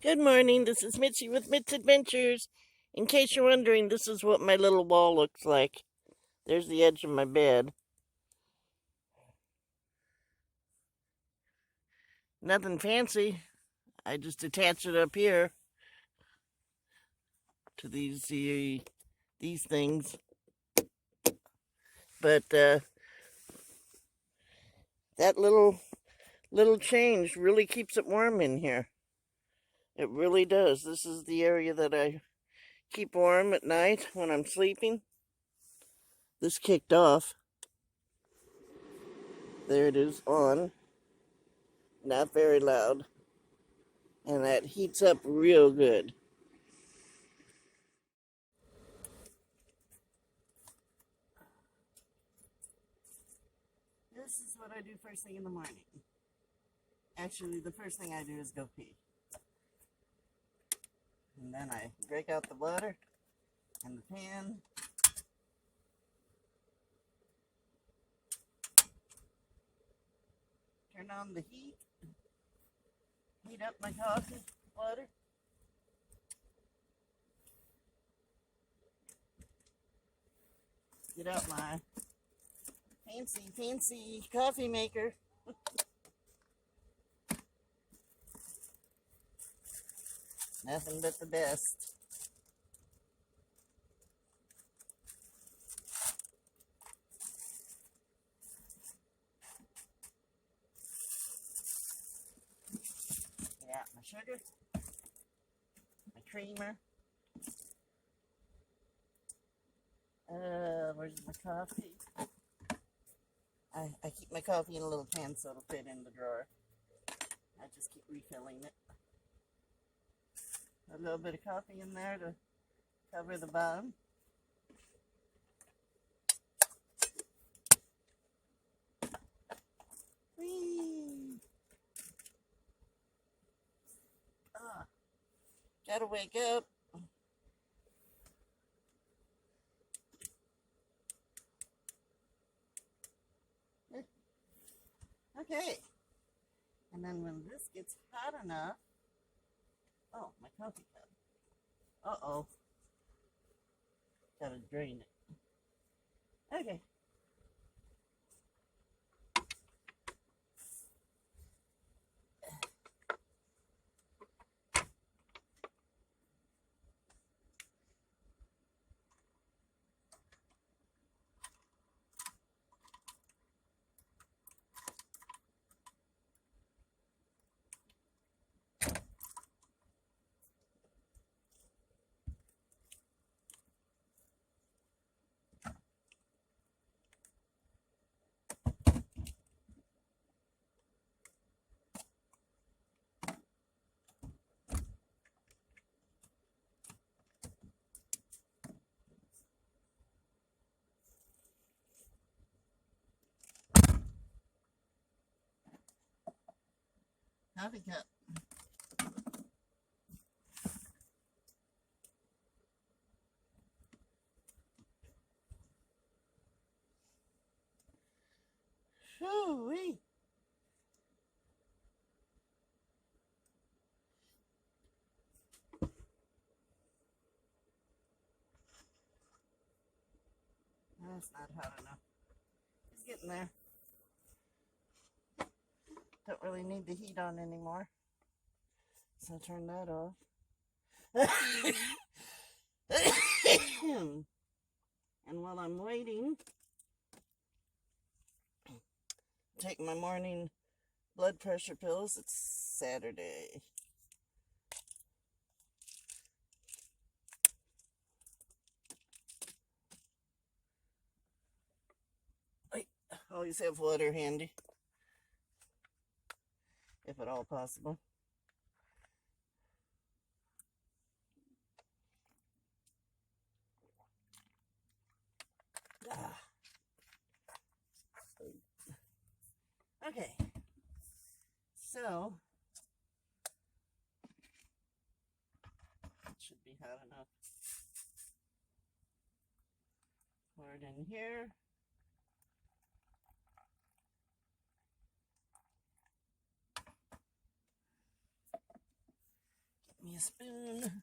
Good morning, this is Mitzi with Mit's Adventures. In case you're wondering, this is what my little wall looks like. There's the edge of my bed. Nothing fancy. I just attach it up here to these things. But that little change really keeps it warm in here. It really does. This is the area that I keep warm at night when I'm sleeping. This kicked off. There it is on. Not very loud. And that heats up real good. This is what I do first thing in the morning. Actually, the first thing I do is go pee. And then I break out the water and the pan. Turn on the heat. Heat up my coffee water. Get out my fancy coffee maker. Nothing but the best. Get out my sugar, my creamer. Where's my coffee? I keep my coffee in a little can so it'll fit in the drawer. I just keep refilling it. A little bit of coffee in there to cover the bottom. Whee! Gotta wake up. Okay. And then when this gets hot enough, oh, my coffee cup. Uh-oh. Gotta drain it. Okay. Coffee cup. Shoo-wee. That's not hot enough. It's getting there. Don't really need the heat on anymore. So I'll turn that off. And while I'm waiting, take my morning blood pressure pills. It's Saturday. I always have water handy, if at all possible. Okay, so it should be hot enough. Pour it in here. me a spoon.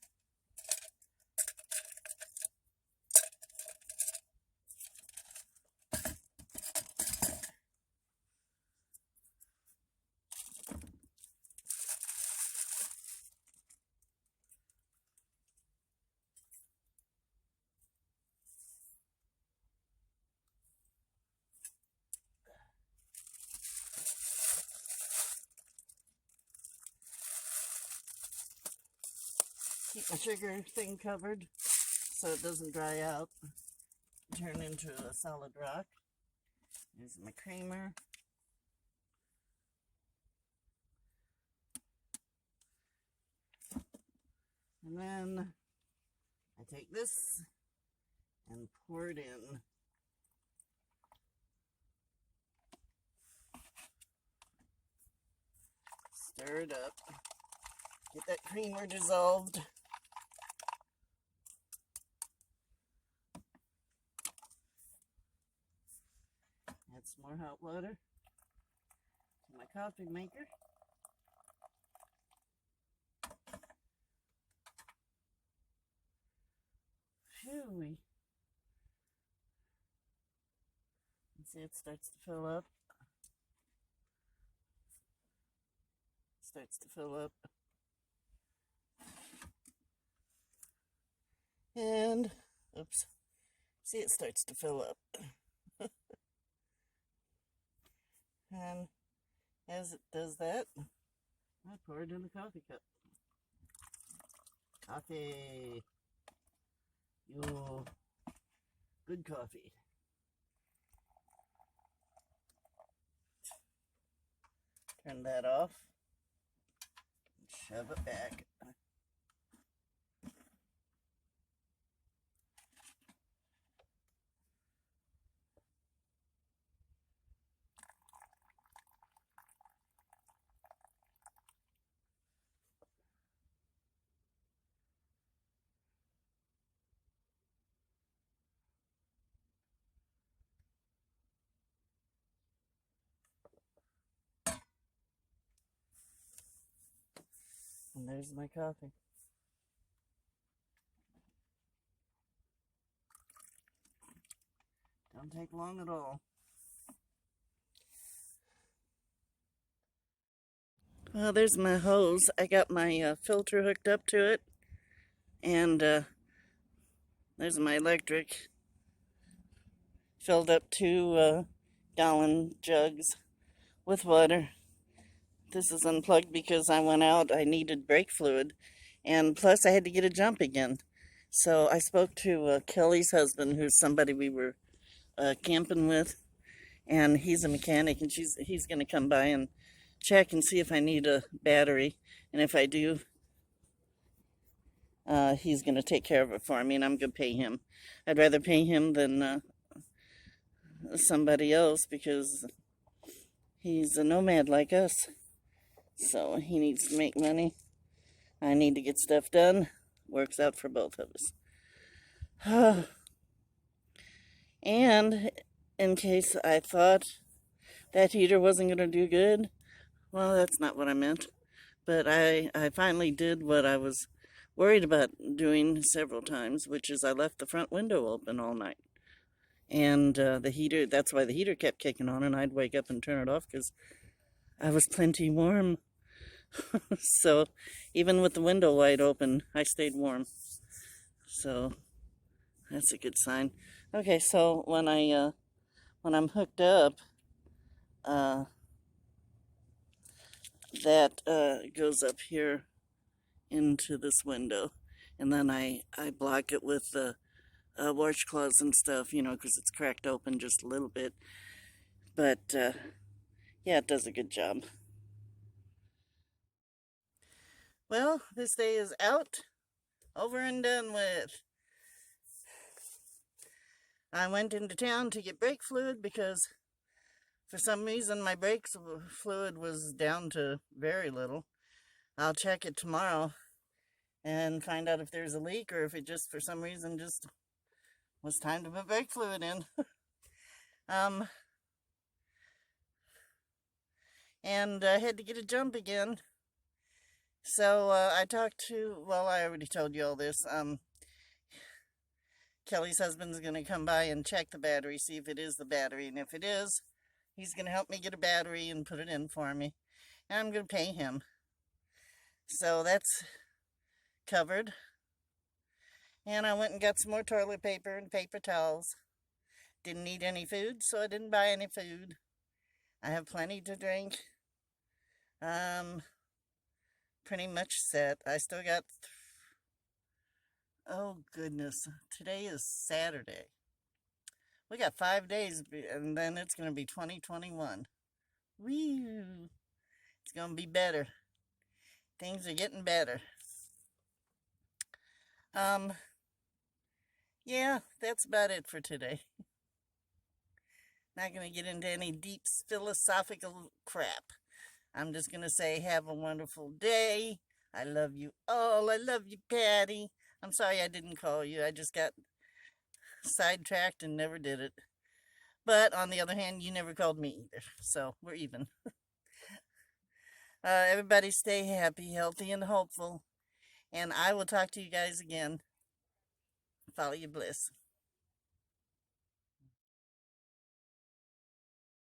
Keep my sugar thing covered so it doesn't dry out, turn into a solid rock. Here's my creamer. And then I take this and pour it in. Stir it up. Get that creamer dissolved. Add some more hot water to my coffee maker. Phew. See, it starts to fill up. Starts to fill up. And, oops. See, it starts to fill up. And as it does that, I pour it in a coffee cup. Coffee. Yo, good coffee. Turn that off. Shove it back. And there's my coffee. Don't take long at all. Well, there's my hose. I got my filter hooked up to it. And there's my electric. Filled up 2 gallon jugs with water. This is unplugged because I went out. I needed brake fluid. And plus I had to get a jump again. So I spoke to Kelly's husband, who's somebody we were camping with. And he's a mechanic, and he's going to come by and check and see if I need a battery. And if I do, he's going to take care of it for me, and I'm going to pay him. I'd rather pay him than somebody else, because he's a nomad like us. So he needs to make money. I need to get stuff done. Works out for both of us. And in case I thought that heater wasn't going to do good, well, that's not what I meant. But I finally did what I was worried about doing several times, which is I left the front window open all night. And the heater, that's why the heater kept kicking on, and I'd wake up and turn it off because I was plenty warm. So even with the window wide open, I stayed warm. So that's a good sign. Okay, so when I'm hooked up, that goes up here into this window, and then I block it with the washcloths and stuff, you know, because it's cracked open just a little bit. But yeah, it does a good job. Well, this day is out, over and done with. I went into town to get brake fluid because for some reason my brake fluid was down to very little. I'll check it tomorrow and find out if there's a leak, or if it just for some reason just was time to put brake fluid in. And I had to get a jump again. So I talked to, well, I already told you all this. Kelly's husband's going to come by and check the battery, see if it is the battery. And if it is, he's going to help me get a battery and put it in for me. And I'm going to pay him. So that's covered. And I went and got some more toilet paper and paper towels. Didn't need any food, so I didn't buy any food. I have plenty to drink. Pretty much set. I still got, oh goodness, today is Saturday. We got 5 days, and then it's going to be 2021. Woo! It's going to be better. Things are getting better. Yeah, that's about it for today. Not going to get into any deep philosophical crap. I'm just going to say, have a wonderful day. I love you all. I love you, Patty. I'm sorry I didn't call you. I just got sidetracked and never did it. But on the other hand, you never called me either. So we're even. Everybody stay happy, healthy, and hopeful. And I will talk to you guys again. Follow your bliss.